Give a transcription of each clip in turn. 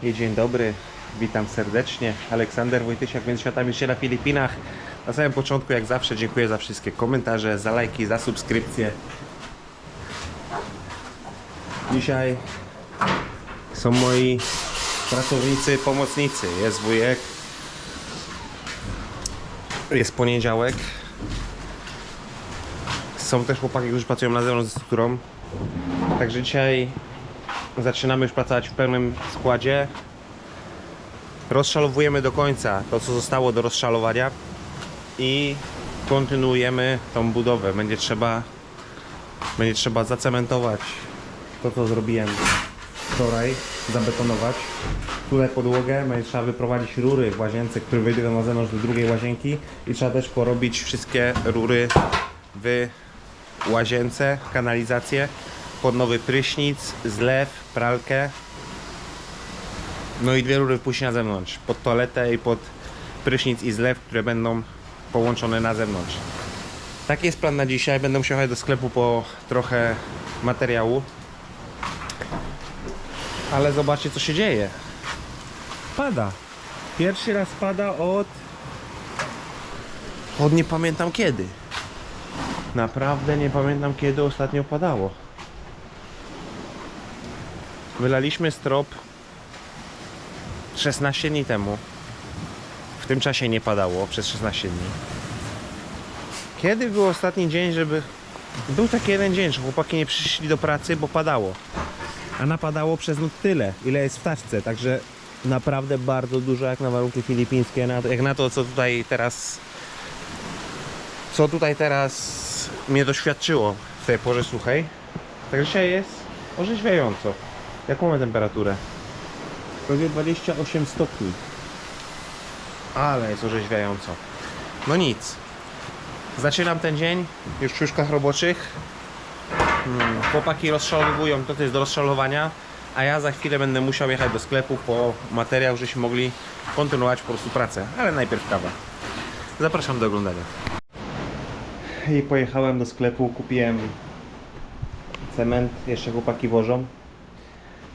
I dzień dobry, witam serdecznie. Aleksander Wojtysiak, więc światami się na Filipinach. Na samym początku, jak zawsze, dziękuję za wszystkie komentarze, za lajki, za subskrypcje. Dzisiaj są moi pracownicy, pomocnicy. Jest wujek, jest poniedziałek. Są też chłopaki, którzy pracują na zewnątrz ze strukturą. Także dzisiaj zaczynamy już pracować w pełnym składzie. Rozszalowujemy do końca to, co zostało do rozszalowania i kontynuujemy tą budowę. Będzie trzeba zacementować to, co zrobiłem wczoraj, zabetonować. Tutaj podłogę, będzie trzeba wyprowadzić rury w łazience, które wyjdą na zewnątrz do drugiej łazienki i trzeba też porobić wszystkie rury w łazience, kanalizację, pod nowy prysznic, zlew, pralkę. No i dwie rury wpuścić na zewnątrz, pod toaletę i pod prysznic i zlew, które będą połączone na zewnątrz. Taki jest plan na dzisiaj. Będę musiał jechać do sklepu po trochę materiału. Ale zobaczcie, co się dzieje. Pada. Pierwszy raz pada od nie pamiętam kiedy. Naprawdę nie pamiętam, kiedy ostatnio padało. Wylaliśmy strop 16 dni temu. W tym czasie nie padało przez 16 dni. Kiedy był ostatni dzień, żeby... Był taki jeden dzień, że chłopaki nie przyszli do pracy, bo padało. A napadało przez noc tyle, ile jest w taczce. Także naprawdę bardzo dużo jak na warunki filipińskie, jak na to, co tutaj teraz mnie doświadczyło w tej porze suchej. Także dzisiaj jest orzeźwiająco. Jaką mamy temperaturę? Prawie 28 stopni. Ale jest orzeźwiająco. No nic. Zaczynam ten dzień już przy łóżkach roboczych. Chłopaki rozszalowują to, co jest do rozszalowania, a ja za chwilę będę musiał jechać do sklepu po materiał, żebyśmy mogli kontynuować po prostu pracę. Ale najpierw kawa. Zapraszam do oglądania. I pojechałem do sklepu, kupiłem cement, jeszcze chłopaki wożą.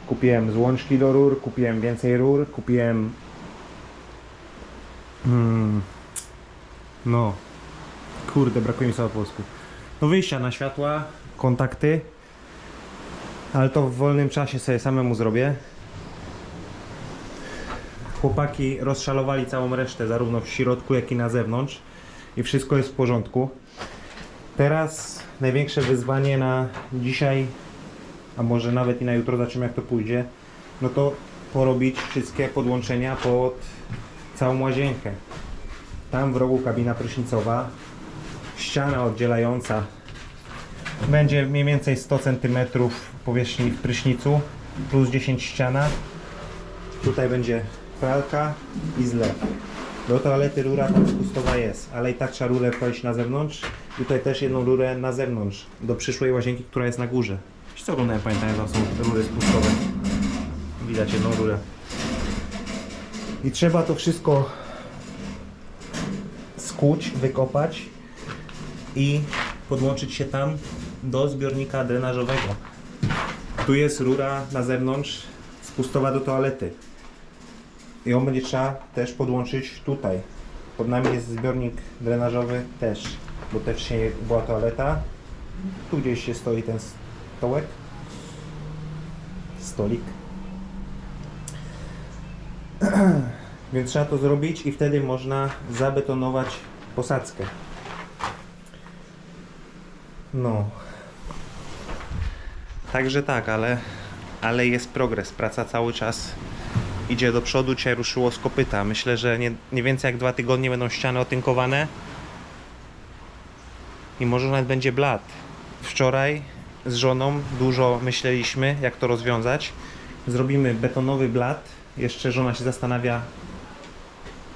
Kupiłem złączki do rur, kupiłem więcej rur, kupiłem no kurde, brakuje mi słowa po polsku. No wyjścia na światła, kontakty, ale to w wolnym czasie sobie samemu zrobię. Chłopaki rozszalowali całą resztę, zarówno w środku, jak i na zewnątrz i wszystko jest w porządku. Teraz największe wyzwanie na dzisiaj, a może nawet i na jutro, zobaczymy jak to pójdzie, no to porobić wszystkie podłączenia pod całą łazienkę. Tam w rogu kabina prysznicowa, ściana oddzielająca będzie mniej więcej 100 cm powierzchni w prysznicu, plus 10 ściana. Tutaj będzie pralka i zlew. Do toalety rura tam spustowa jest, ale i tak trzeba rurę wkładać na zewnątrz. Tutaj też jedną rurę na zewnątrz, do przyszłej łazienki, która jest na górze. Wszyscy oglądają, pamiętają, że są rury spustowe. Widać jedną rurę. I trzeba to wszystko skuć, wykopać i podłączyć się tam do zbiornika drenażowego. Tu jest rura na zewnątrz, spustowa do toalety. I ją będzie trzeba też podłączyć tutaj. Pod nami jest zbiornik drenażowy też, bo też się była toaleta. Tu gdzieś się stoi ten stołek. Stolik. Więc trzeba to zrobić i wtedy można zabetonować posadzkę. No. Także tak, ale jest progres. Praca cały czas idzie do przodu. Dzisiaj ruszyło z kopyta. Myślę, że nie więcej jak 2 tygodnie będą ściany otynkowane. I może nawet będzie blat. Wczoraj z żoną dużo myśleliśmy, jak to rozwiązać. Zrobimy betonowy blat. Jeszcze żona się zastanawia,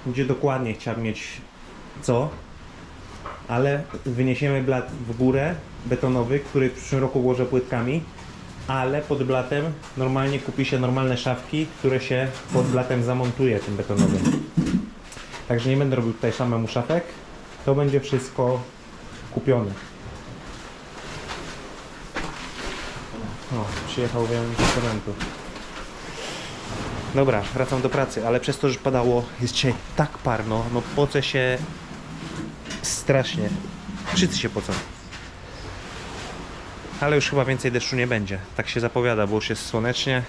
gdzie dokładnie chciałabym mieć co. Ale wyniesiemy blat w górę, betonowy, który w przyszłym roku ułożę płytkami. Ale pod blatem normalnie kupi się normalne szafki, które się pod blatem zamontuje tym betonowym. Także nie będę robił tutaj samemu szafek. To będzie wszystko kupione. O, przyjechał wyjąć cementu. Dobra, wracam do pracy, ale przez to, że padało, jest dzisiaj tak parno, no pocę się strasznie. Wszyscy się pocą. Ale już chyba więcej deszczu nie będzie. Tak się zapowiada, bo już jest słonecznie.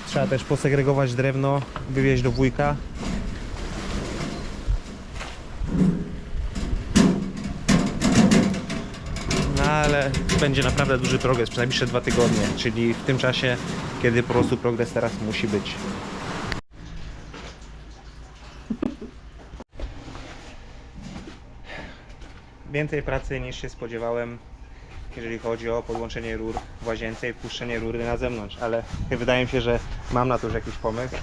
Trzeba też posegregować drewno, wywieźć do wujka. No ale będzie naprawdę duży progres przez najbliższe 2 tygodnie, czyli w tym czasie, kiedy po prostu progres teraz musi być. Więcej pracy niż się spodziewałem, jeżeli chodzi o podłączenie rur w łazience i wpuszczenie rury na zewnątrz, ale wydaje mi się, że mam na to już jakiś pomysł.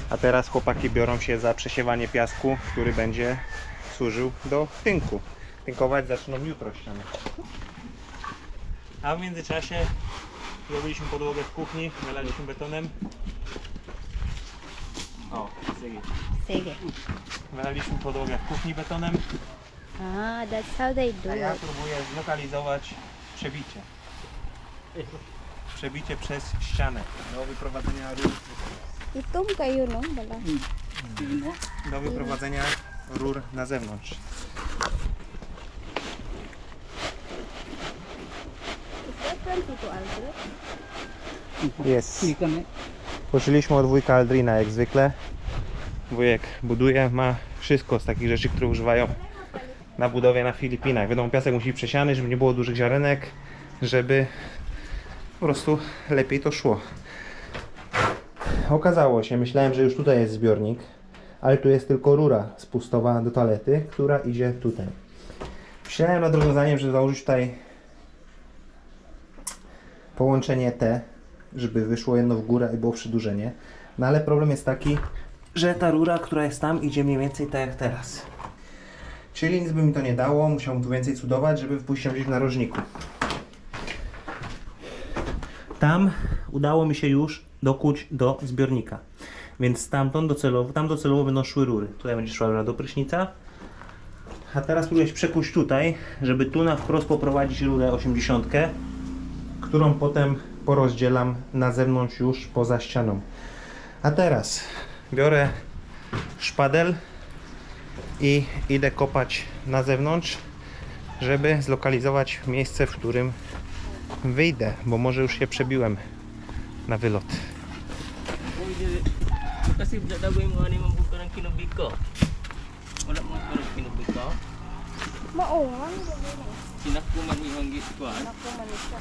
A teraz chłopaki biorą się za przesiewanie piasku, który będzie służył do tynku. Tynkować zaczną jutro ściany. A w międzyczasie zrobiliśmy podłogę w kuchni, wylaliśmy betonem. O, Sige. wylaliśmy podłogę w kuchni betonem, Ah, that's how they do a ja it. próbuję zlokalizować przebicie. Przebicie przez ścianę do wyprowadzenia rur, Itom kayo, no? Bala. do wyprowadzenia rur na zewnątrz. Is that from Tito Albert? Jest. Poszliśmy od wujka Aldrina jak zwykle. Wujek buduje, ma wszystko z takich rzeczy, które używają na budowie na Filipinach. Wiadomo, piasek musi być przesiany, żeby nie było dużych ziarenek, żeby po prostu lepiej to szło. Okazało się, myślałem, że już tutaj jest zbiornik, ale tu jest tylko rura spustowa do toalety, która idzie tutaj. Myślałem nad rozwiązaniem, żeby założyć tutaj połączenie T, żeby wyszło jedno w górę i było przedłużenie. No ale problem jest taki, że ta rura, która jest tam, idzie mniej więcej tak jak teraz. Czyli nic by mi to nie dało, musiałbym tu więcej cudować, żeby wpuścić ją gdzieś w narożniku. Tam udało mi się już dokuć do zbiornika. Więc stamtąd docelowo będą szły rury. Tutaj będzie szła rura do prysznica. A teraz spróbuję przekuć tutaj, żeby tu na wprost poprowadzić rurę 80, którą potem porozdzielam na zewnątrz już poza ścianą. A teraz biorę szpadel i idę kopać na zewnątrz, żeby zlokalizować miejsce, w którym wyjdę, bo może już się przebiłem na wylot. Kasi dagawin mo ani mambuka ng kinubiko. Wala mo ko ng kinubiko. Maungan. Sinakuman ihang gitkuan. Ako man siya.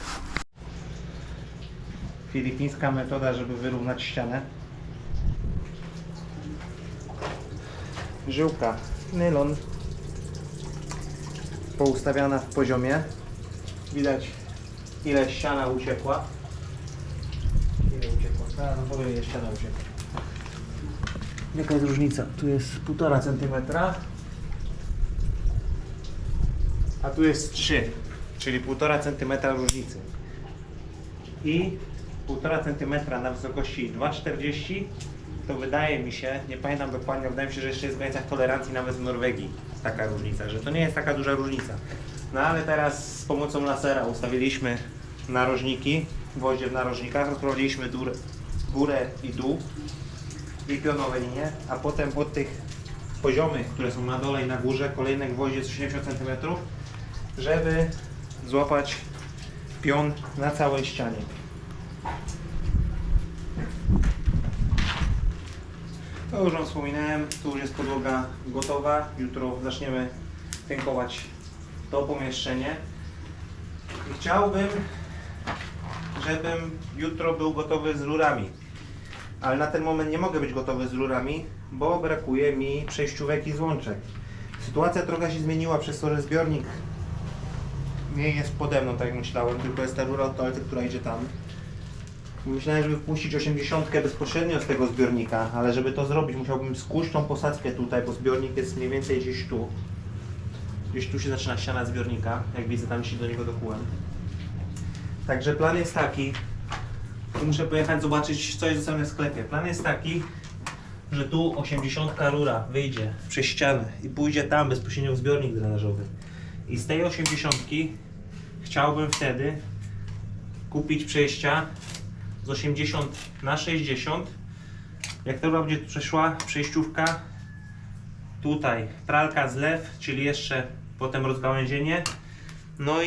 Filipińska metoda, żeby wyrównać ścianę. Żyłka, nylon, poustawiana w poziomie. Widać, ile ściana uciekła. Ile uciekła? No powiem, ile ściana uciekła. Jaka jest różnica? Tu jest 1,5 cm, a tu jest 3, czyli 1,5 cm różnicy. I 1,5 cm na wysokości 2,40 to wydaje mi się, nie pamiętam dokładnie, wydaje mi się, że jeszcze jest w granicach tolerancji nawet w Norwegii taka różnica, że to nie jest taka duża różnica. No ale teraz z pomocą lasera ustawiliśmy narożniki, gwoździe w narożnikach, rozprowadziliśmy górę i dół i pionowe linie, a potem od tych poziomych, które są na dole i na górze, kolejne gwoździe z 80 cm, żeby złapać pion na całej ścianie. To już wam wspominałem, tu już jest podłoga gotowa. Jutro zaczniemy tynkować to pomieszczenie. I chciałbym, żebym jutro był gotowy z rurami. Ale na ten moment nie mogę być gotowy z rurami, bo brakuje mi przejściówek i złączek. Sytuacja trochę się zmieniła przez to, że zbiornik nie jest pode mną, tak jak myślałem, tylko jest ta rura od toalety, która idzie tam. Myślałem, żeby wpuścić 80 bezpośrednio z tego zbiornika, ale żeby to zrobić, musiałbym skłuć tą posadzkę tutaj, bo zbiornik jest mniej więcej gdzieś tu. Gdzieś tu się zaczyna ściana zbiornika, jak widzę, tam się do niego dokułem. Także plan jest taki, muszę pojechać zobaczyć, co jest zostawione w sklepie. Plan jest taki, że tu 80 rura wyjdzie przez ścianę i pójdzie tam bezpośrednio w zbiornik drenażowy. I z tej 80 chciałbym wtedy kupić przejścia z 80 na 60. Jak ta rura będzie przeszła, przejściówka, tutaj pralka, zlew, czyli jeszcze potem rozgałęzienie. No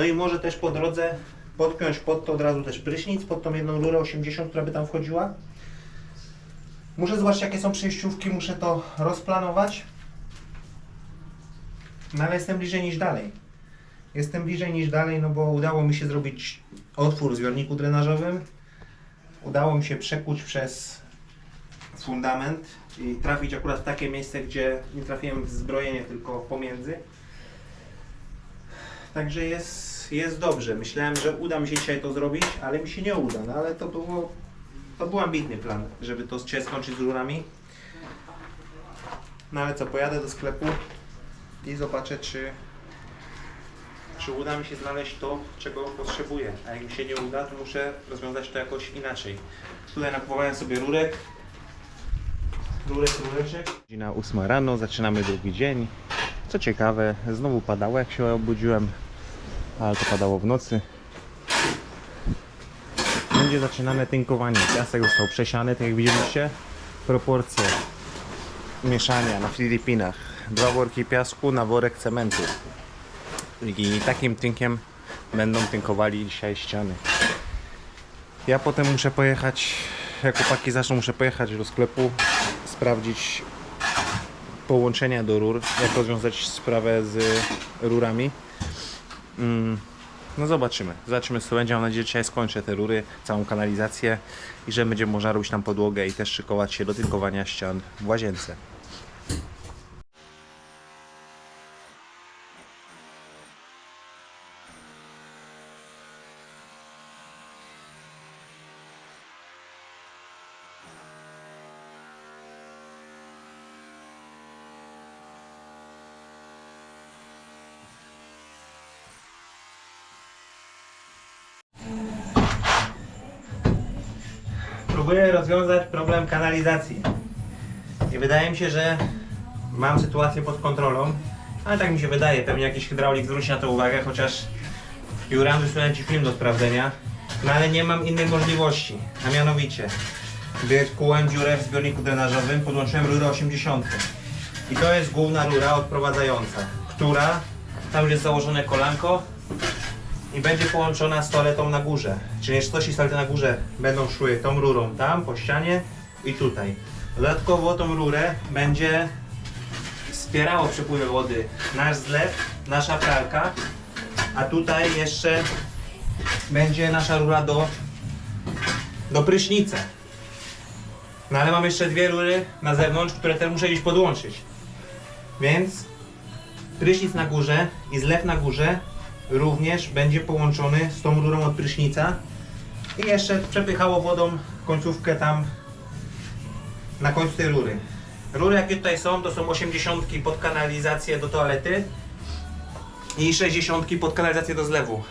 i może też po drodze podpiąć pod to od razu też prysznic, pod tą jedną rurę 80, która by tam wchodziła. Muszę zobaczyć, jakie są przejściówki, muszę to rozplanować. No ale jestem bliżej niż dalej. Jestem bliżej niż dalej, no bo udało mi się zrobić otwór w zbiorniku drenażowym. Udało mi się przekuć przez fundament i trafić akurat w takie miejsce, gdzie nie trafiłem w zbrojenie, tylko pomiędzy. Także jest dobrze. Myślałem, że uda mi się dzisiaj to zrobić, ale mi się nie uda. No ale to był ambitny plan, żeby to dzisiaj skończyć z rurami. No ale co, pojadę do sklepu i zobaczę, czy uda mi się znaleźć to, czego potrzebuję. A jak mi się nie uda, to muszę rozwiązać to jakoś inaczej. Tutaj nakupowałem sobie rureczek. Godzina 8 rano, zaczynamy drugi dzień. Co ciekawe, znowu padało jak się obudziłem, ale to padało w nocy. Będzie zaczynane tynkowanie. Piasek został przesiany, tak jak widzieliście. Proporcje mieszania na Filipinach. 2 worki piasku na worek cementu. I takim tynkiem będą tynkowali dzisiaj ściany. Ja potem muszę pojechać, jak chłopaki zaczną, muszę pojechać do sklepu, sprawdzić połączenia do rur, jak rozwiązać sprawę z rurami. No zobaczymy co będzie. Mam nadzieję, że dzisiaj skończę te rury, całą kanalizację i że będzie można robić tam podłogę i też szykować się do tynkowania ścian w łazience. Próbuję rozwiązać problem kanalizacji. I wydaje mi się, że mam sytuację pod kontrolą, ale tak mi się wydaje, pewnie jakiś hydraulik zwróci na to uwagę, chociaż Juran wysłałem Ci film do sprawdzenia, no ale nie mam innej możliwości, a mianowicie wykułem dziurę w zbiorniku drenażowym, podłączyłem rurę 80 i to jest główna rura odprowadzająca, która, tam już jest założone kolanko i będzie połączona z toaletą na górze. Czyli sztosy z toalety na górze będą szły tą rurą tam, po ścianie i tutaj. Dodatkowo tą rurę będzie wspierało przepływy wody nasz zlew, nasza pralka, a tutaj jeszcze będzie nasza rura do prysznica. No ale mam jeszcze 2 rury na zewnątrz, które też muszę gdzieś podłączyć. Więc prysznic na górze i zlew na górze również będzie połączony z tą rurą od prysznica i jeszcze przepychało wodą końcówkę tam na końcu tej rury. Rury jakie tutaj są, to są 80 pod kanalizację do toalety i 60 pod kanalizację do zlewu.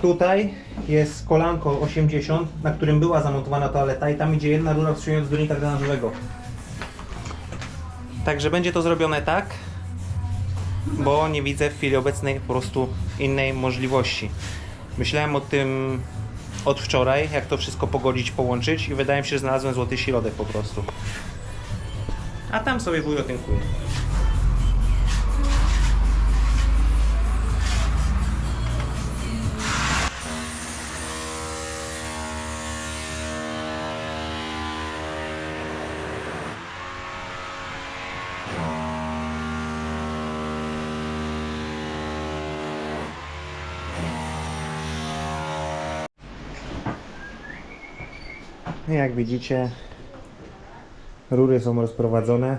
Tutaj jest kolanko 80, na którym była zamontowana toaleta i tam idzie jedna rura wstrzymując do zbiornika drenażowego. Także będzie to zrobione tak, bo nie widzę w chwili obecnej po prostu innej możliwości. Myślałem o tym od wczoraj, jak to wszystko pogodzić, połączyć i wydaje mi się, że znalazłem złoty środek po prostu. A tam sobie wujo tynkuje. Jak widzicie, rury są rozprowadzone.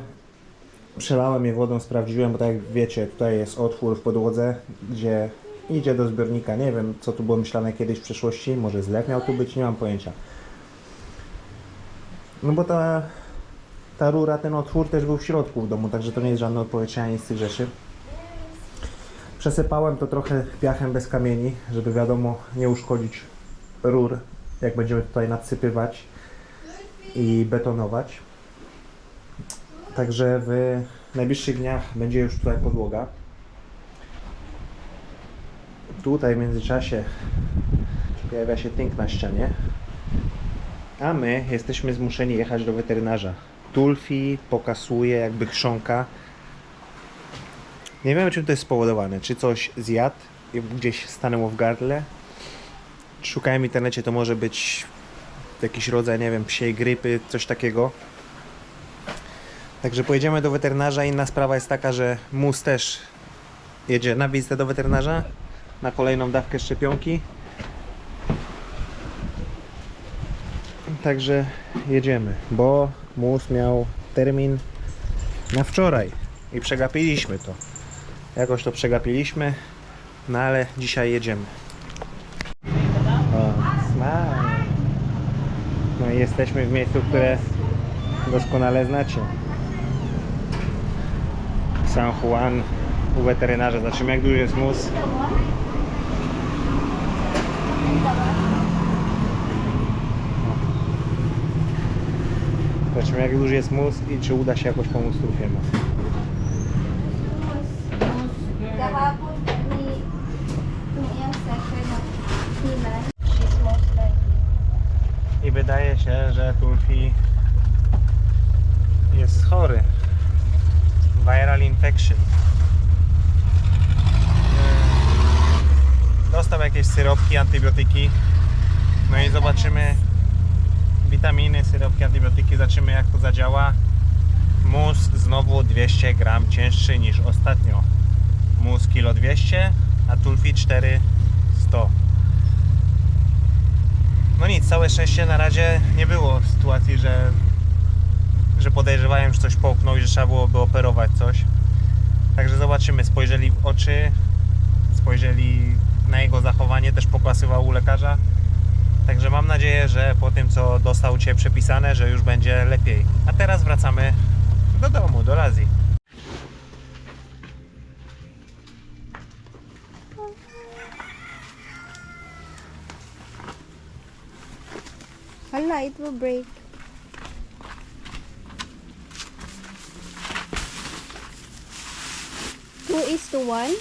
Przelałem je wodą, sprawdziłem, bo tak jak wiecie, tutaj jest otwór w podłodze, gdzie idzie do zbiornika. Nie wiem, co tu było myślane kiedyś w przeszłości, może zlew miał tu być, nie mam pojęcia. No bo ta rura, ten otwór też był w środku w domu, także to nie jest żadne odpowietrzenie z tych rzeczy. Przesypałem to trochę piachem bez kamieni, żeby wiadomo nie uszkodzić rur, jak będziemy tutaj nadsypywać i betonować. Także w najbliższych dniach będzie już tutaj podłoga. Tutaj w międzyczasie pojawia się tynk na ścianie, a my jesteśmy zmuszeni jechać do weterynarza. Tulfi pokasuje, jakby chrząka. Nie wiemy, czym to jest spowodowane. Czy coś zjadł i gdzieś stanęło w gardle. Szukałem w internecie, to może być jakiś rodzaj, nie wiem, psiej grypy, coś takiego. Także pojedziemy do weterynarza. Inna sprawa jest taka, że Mus też jedzie na wizytę do weterynarza, na kolejną dawkę szczepionki. Także jedziemy, bo Mus miał termin na wczoraj i przegapiliśmy to. Jakoś to przegapiliśmy, no ale dzisiaj jedziemy. O, smile. No i jesteśmy w miejscu, które doskonale znacie. San Juan u weterynarza. Zobaczymy, jak duży jest Mus. Zobaczymy, jak duży jest Mus i czy uda się jakoś pomóc Tulfiemu. Kahapon ni yung second of Himan, she's most likely. I wydaje się, że Tulfi jest chory. Viral infection. Dostał jakieś syropki, antybiotyki. No i zobaczymy witaminy, syropki, antybiotyki. Zobaczymy, jak to zadziała. Mus znowu 200 gram cięższy niż ostatnio. Mus kilo 200, a Tulfi 400. No nic, całe szczęście na razie nie było sytuacji, że podejrzewałem, że coś połknął i że trzeba byłoby operować coś. Także zobaczymy, spojrzeli w oczy, spojrzeli na jego zachowanie, też pokazywał u lekarza. Także mam nadzieję, że po tym, co dostał Cię przepisane, że już będzie lepiej. A teraz wracamy do domu, do Lazji. Hala, it will break. Two is to one.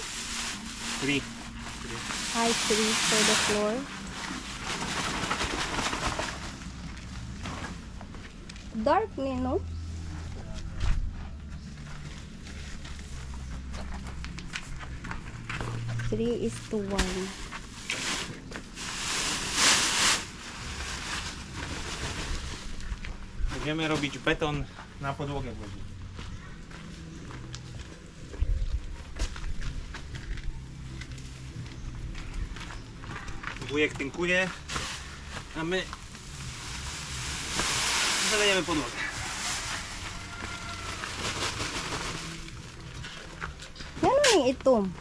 3. High 3 for the floor. Dark ni, no? Three is to one. Będziemy robić beton na podłogę włożyć. Wujek tynkuje, a my zalejemy podłogę. Ano yung itom?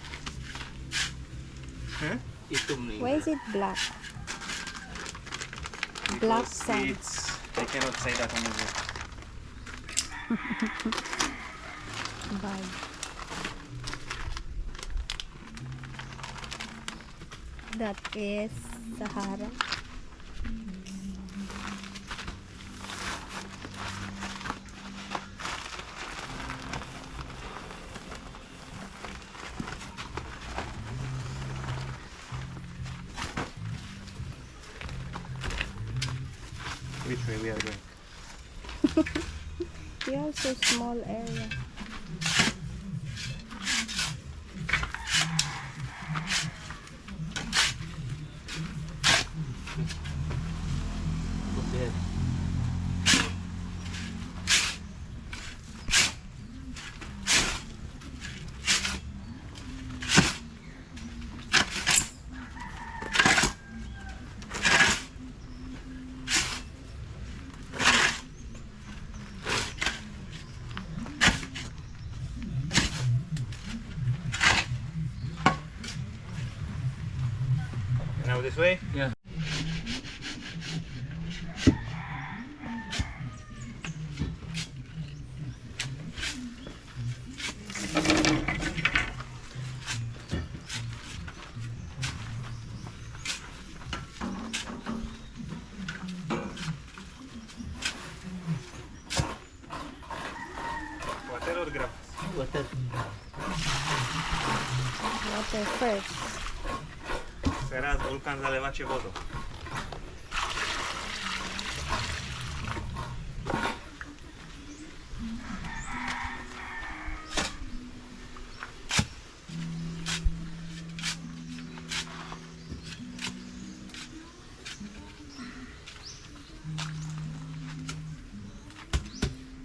Itom na Why is it black? Black sand. It's, I cannot say that on the Bye. That is Sahara. which way we are going. We have so small area. Okay. Now this way? Yeah. Water or grass? Water. Water first. Teraz wulkan zalewacie wodą.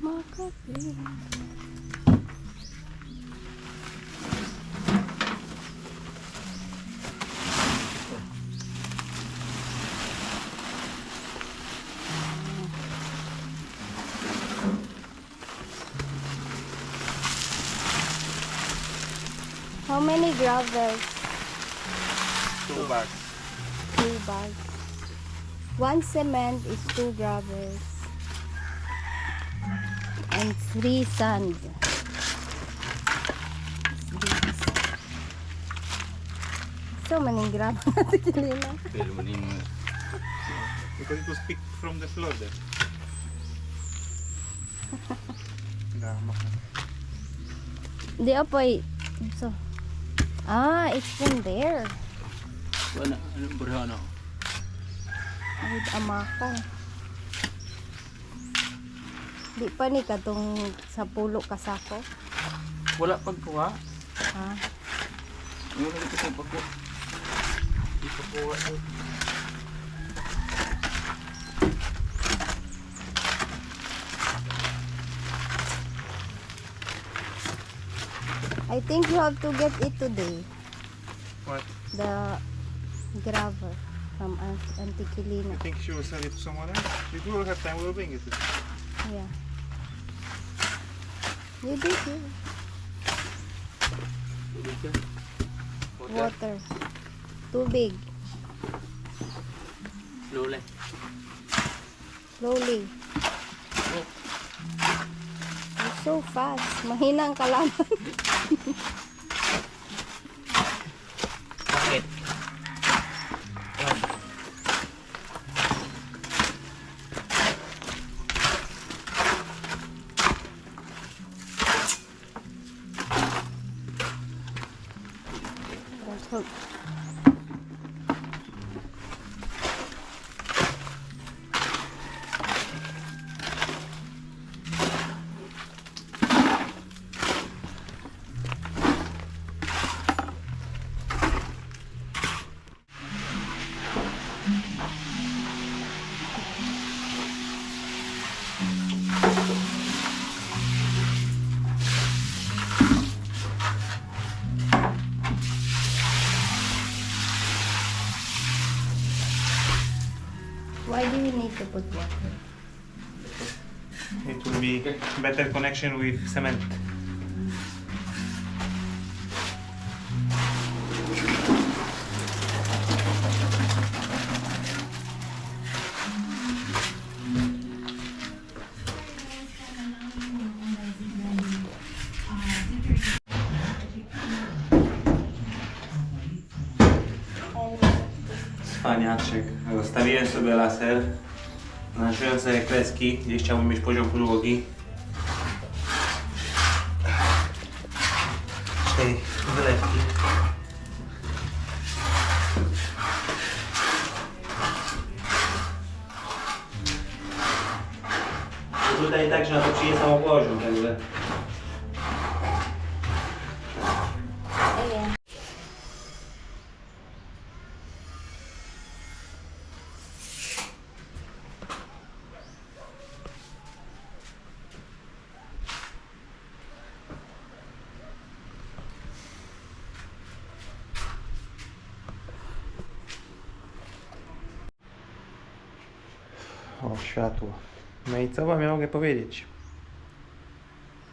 Makapit. How many gravels? 2 bags. 2 bags. 1 cement is 2 gravels. And 3 sand. So many grams. Pero manin Because it was picked from the floor there. Di apoy. So. Ah, it's from there. wala ano burhano. Ay, amaka. Di pa ni katong sa pulo kasako. Wala pagkuha. Ha? Yung ulit kasi pagkuha. Di pagkuha. I think you have to get it today. What? The gravel from Antiquilina. You think she will sell it to someone else? If we will have time, we will bring it. Yeah. You did it. Water. Too big. Lule. Slowly. You're so fast. Mahina ang kalaman. Bakit? Don't hook. Why do you need to put water? It will be better connection with cement. Cwaniaczek. Zostawiłem sobie laser. Nałożyłem sobie kreski, gdzieś chciałbym mieć poziom podłogi. Tej wylewki. I tutaj także na to przyjdzie samo poziom, także... Ayan. O, światło. No i co wam ja mogę powiedzieć?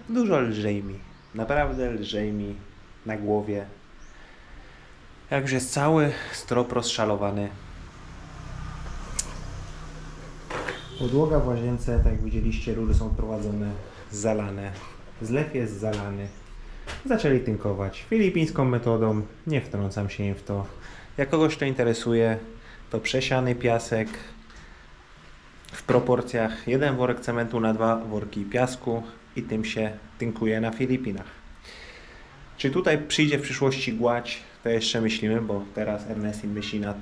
Dużo lżej mi. Naprawdę lżej mi na głowie. Jak już jest cały strop rozszalowany. Podłoga w łazience, tak jak widzieliście, rury są prowadzone, zalane. Zlew jest zalany. Zaczęli tynkować filipińską metodą. Nie wtrącam się im w to. Jak kogoś to interesuje, to przesiany piasek w proporcjach 1 worek cementu na 2 worki piasku i tym się tynkuje na Filipinach. Czy tutaj przyjdzie w przyszłości gładź? to jeszcze myślimy, bo teraz Ernestin myśli nad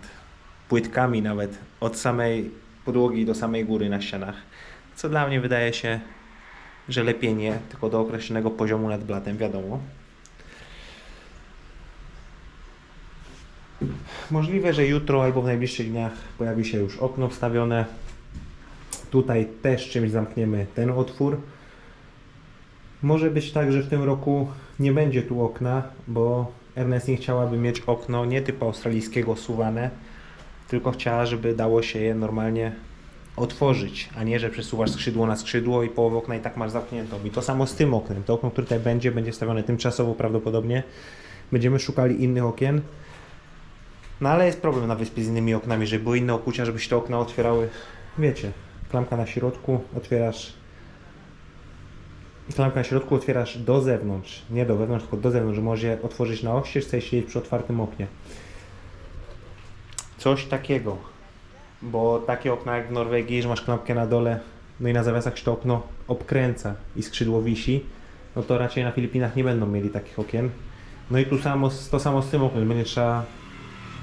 płytkami nawet od samej podłogi do samej góry na ścianach. Co dla mnie wydaje się, że lepiej nie, tylko do określonego poziomu nad blatem, wiadomo. Możliwe, że jutro albo w najbliższych dniach pojawi się już okno wstawione. Tutaj też czymś zamkniemy ten otwór. Może być tak, że w tym roku nie będzie tu okna, bo Ernestin chciałaby mieć okno nie typu australijskiego suwane, tylko chciała, żeby dało się je normalnie otworzyć, a nie, że przesuwasz skrzydło na skrzydło i połowę okna i tak masz zamkniętą. I to samo z tym oknem. To okno, które tutaj będzie wstawione tymczasowo prawdopodobnie. Będziemy szukali innych okien. No ale jest problem na wyspie z innymi oknami, żeby były inne okucia, żeby się te okna otwierały. Wiecie, klamka na środku, otwierasz do zewnątrz, nie do wewnątrz, tylko do zewnątrz, że możesz je otworzyć na oścież, chcesz siedzieć przy otwartym oknie. Coś takiego, bo takie okna jak w Norwegii, że masz klamkę na dole, no i na zawiasach się to okno obkręca i skrzydło wisi, no to raczej na Filipinach nie będą mieli takich okien. No i to samo z tym oknem, będzie trzeba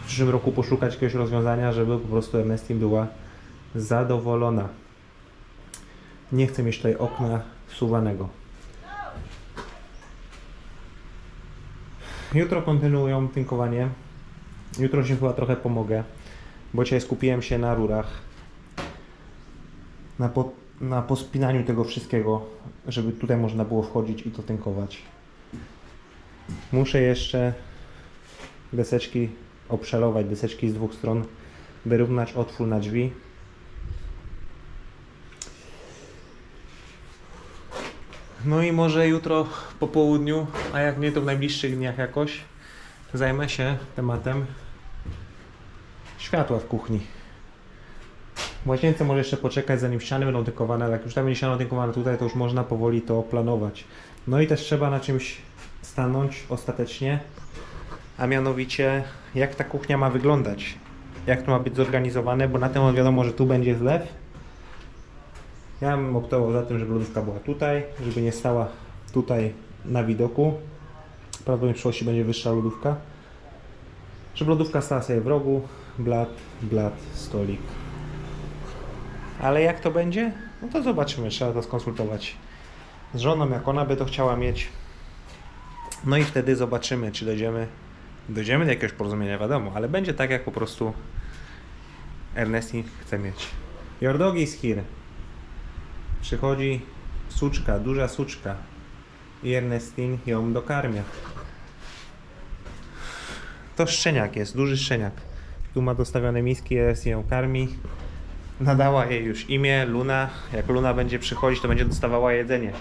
w przyszłym roku poszukać jakiegoś rozwiązania, żeby po prostu Ernestin była zadowolona. Nie chcę mieć tutaj okna wsuwanego. Jutro kontynuują tynkowanie. Jutro się chyba trochę pomogę, bo dzisiaj skupiłem się na rurach, na pospinaniu tego wszystkiego, żeby tutaj można było wchodzić i to tynkować. Muszę jeszcze deseczki obszalować, deseczki z dwóch stron, wyrównać otwór na drzwi. No i może jutro po południu, a jak nie to w najbliższych dniach jakoś, zajmę się tematem światła w kuchni. W łazience może jeszcze poczekać, zanim ściany będą tynkowane, ale jak już tam będzie ściana tynkowana tutaj, to już można powoli to planować. No i też trzeba na czymś stanąć ostatecznie, a mianowicie jak ta kuchnia ma wyglądać, jak to ma być zorganizowane, bo na tym wiadomo, że tu będzie zlew. Ja bym optował za tym, żeby lodówka była tutaj, żeby nie stała tutaj na widoku. Prawdopodobnie w przyszłości będzie wyższa lodówka. Żeby lodówka stała sobie w rogu, blat, stolik. Ale jak to będzie? No to zobaczymy, trzeba to skonsultować z żoną, jak ona by to chciała mieć. No i wtedy zobaczymy, czy dojdziemy do jakiegoś porozumienia, wiadomo, ale będzie tak, jak po prostu Ernestin chce mieć. Your dog is here. Przychodzi suczka, duża suczka i Ernestin ją dokarmia. To szczeniak jest, duży szczeniak. Tu ma dostawione miski, Ernestin ją karmi. Nadała jej już imię Luna. Jak Luna będzie przychodzić, to będzie dostawała jedzenie.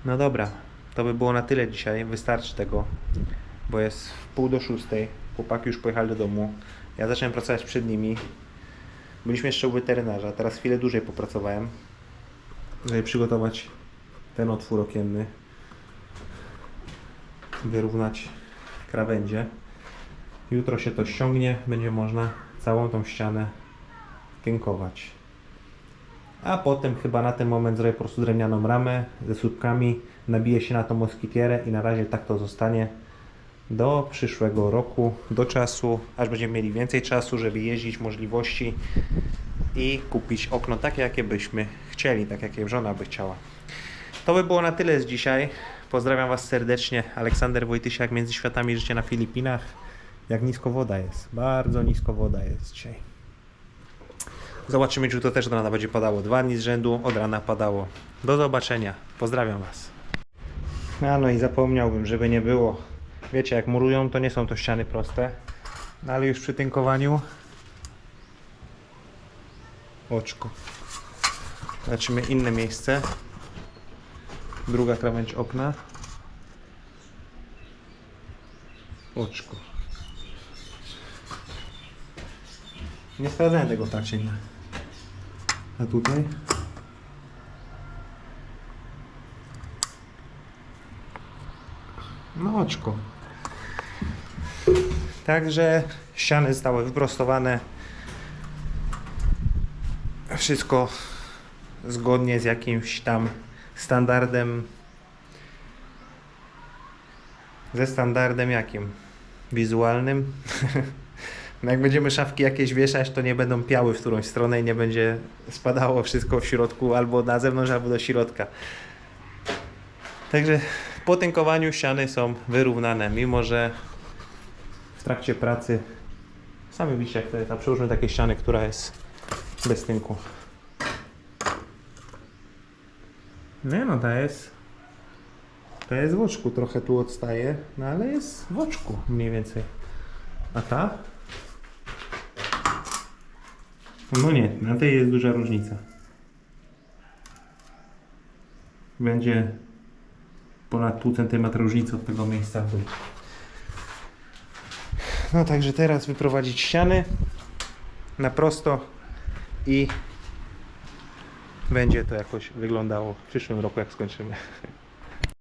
No dobra, to by było na tyle dzisiaj. Wystarczy tego, bo jest 5:45. Chłopaki już pojechali do domu. Ja zacząłem pracować przed nimi. Byliśmy jeszcze u weterynarza. Teraz chwilę dłużej popracowałem, żeby przygotować ten otwór okienny. Wyrównać krawędzie. Jutro się to ściągnie. Będzie można całą tą ścianę tynkować. A potem chyba na ten moment zrobię po prostu drewnianą ramę ze słupkami. Nabiję się na tą moskitierę i na razie tak to zostanie do przyszłego roku, do czasu, aż będziemy mieli więcej czasu, żeby jeździć, możliwości i kupić okno takie, jakie byśmy chcieli, tak jakie żona by chciała. To by było na tyle z dzisiaj. Pozdrawiam Was serdecznie. Aleksander Wojtysiak, Między Światami, życie na Filipinach. Jak nisko woda jest. Bardzo nisko woda jest dzisiaj. Zobaczymy, czy to też od rana będzie padało. 2 dni z rzędu od rana padało. Do zobaczenia. Pozdrawiam Was. No i zapomniałbym, żeby nie było. Wiecie, jak murują, to nie są to ściany proste. No ale już przy tynkowaniu oczko. Zobaczymy inne miejsce. Druga krawędź okna. Oczko. Nie sprawdzałem tego tak czy nie. A tutaj? No oczko. Także ściany zostały wyprostowane. Wszystko zgodnie z jakimś tam standardem Ze standardem jakim? Wizualnym. No jak będziemy szafki jakieś wieszać, to nie będą piały w którąś stronę i nie będzie spadało wszystko w środku albo na zewnątrz, albo do środka. Także po tynkowaniu ściany są wyrównane, mimo że w trakcie pracy sami widzicie jak to jest. A przełóżmy takie ściany, która jest bez tynku. Nie no, to jest w oczku, trochę tu odstaje, no ale jest w oczku mniej więcej. A ta? No nie, na tej jest duża różnica. Będzie ponad pół centymetra różnicy od tego miejsca w dół. No także teraz wyprowadzić ściany na prosto i będzie to jakoś wyglądało w przyszłym roku jak skończymy.